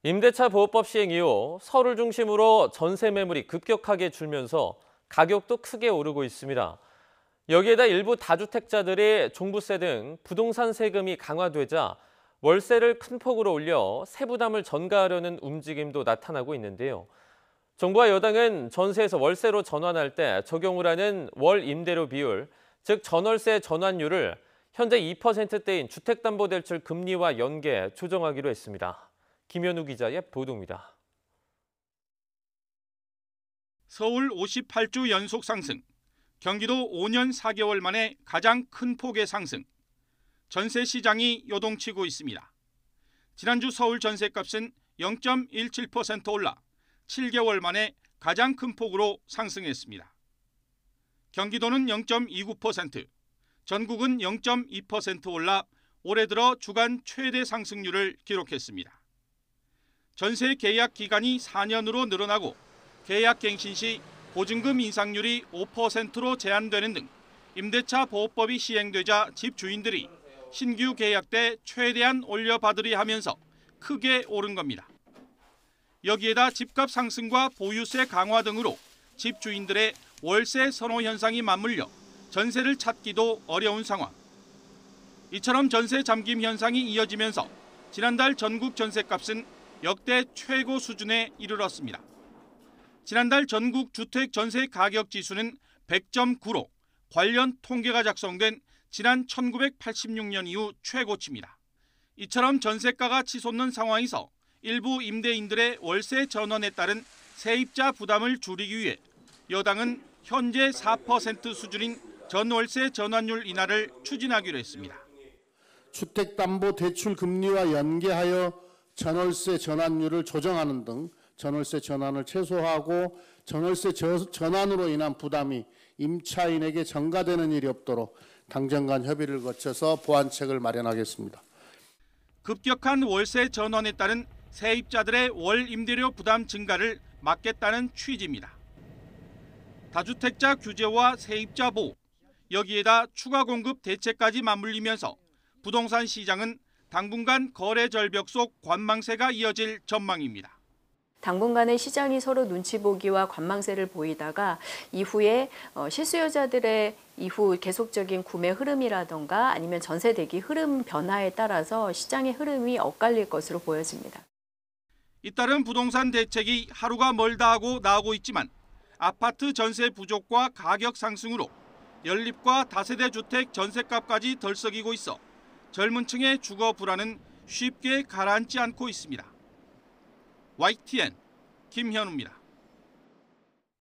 임대차 보호법 시행 이후 서울 중심으로 전세 매물이 급격하게 줄면서 가격도 크게 오르고 있습니다. 여기에다 일부 다주택자들이 종부세 등 부동산 세금이 강화되자 월세를 큰 폭으로 올려 세부담을 전가하려는 움직임도 나타나고 있는데요. 정부와 여당은 전세에서 월세로 전환할 때 적용을 하는 월 임대료 비율, 즉 전월세 전환율을 현재 2%대인 주택담보대출 금리와 연계 조정하기로 했습니다. 김현우 기자의 보도입니다. 서울 58주 연속 상승, 경기도 5년 4개월 만에 가장 큰 폭의 상승. 전세 시장이 요동치고 있습니다. 지난주 서울 전세값은 0.17% 올라 7개월 만에 가장 큰 폭으로 상승했습니다. 경기도는 0.29%, 전국은 0.2% 올라 올해 들어 주간 최대 상승률을 기록했습니다. 전세 계약 기간이 4년으로 늘어나고 계약 갱신 시 보증금 인상률이 5%로 제한되는 등 임대차 보호법이 시행되자 집주인들이 신규 계약 때 최대한 올려받으려 하면서 크게 오른 겁니다. 여기에다 집값 상승과 보유세 강화 등으로 집주인들의 월세 선호 현상이 맞물려 전세를 찾기도 어려운 상황. 이처럼 전세 잠김 현상이 이어지면서 지난달 전국 전세값은 역대 최고 수준에 이르렀습니다. 지난달 전국 주택 전세 가격 지수는 100.9로 관련 통계가 작성된 지난 1986년 이후 최고치입니다. 이처럼 전세가가 치솟는 상황에서 일부 임대인들의 월세 전환에 따른 세입자 부담을 줄이기 위해 여당은 현재 4% 수준인 전월세 전환율 인하를 추진하기로 했습니다. 주택담보대출 금리와 연계하여 전월세 전환율을 조정하는 등 전월세 전환을 최소화하고 전월세 전환으로 인한 부담이 임차인에게 전가되는 일이 없도록 당정 간 협의를 거쳐서 보완책을 마련하겠습니다. 급격한 월세 전환에 따른 세입자들의 월 임대료 부담 증가를 막겠다는 취지입니다. 다주택자 규제와 세입자 보호, 여기에다 추가 공급 대책까지 맞물리면서 부동산 시장은 당분간 거래 절벽 속 관망세가 이어질 전망입니다. 당분간의 시장이 서로 눈치 보기와 관망세를 보이다가 이후에 실수요자들의 이후 계속적인 구매 흐름이라던가 아니면 전세 대기 흐름 변화에 따라서 시장의 흐름이 엇갈릴 것으로 보여집니다. 잇따른 부동산 대책이 하루가 멀다 하고 나오고 있지만 아파트 전세 부족과 가격 상승으로 연립과 다세대 주택 전세값까지 덜썩이고 있어 젊은 층의 주거 불안은 쉽게 가라앉지 않고 있습니다. YTN 김현우입니다.